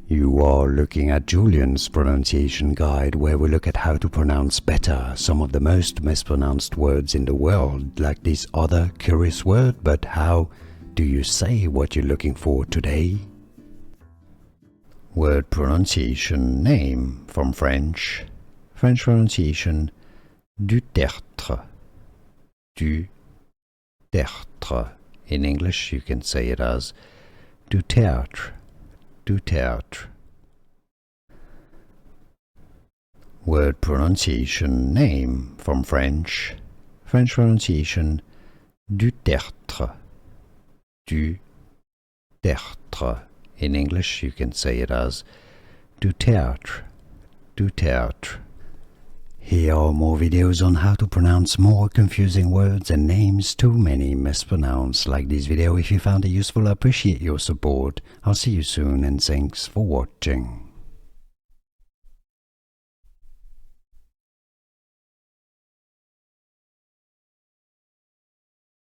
You are looking at Julian's pronunciation guide, where we look at how to pronounce better some of the most mispronounced words in the world, like this other curious word. But how do you say what you're looking for today? Word pronunciation: name, from French. French pronunciation: du tertre. Du tertre. In English you can say it as du tertre. Du tertre. Word pronunciation: name, from French. French pronunciation: du tertre. Du tertre. In English you can say it as du tertre. Du tertre. Here are more videos on how to pronounce more confusing words and names too many mispronounced. Like this video if you found it useful. I appreciate your support. I'll see you soon and thanks for watching.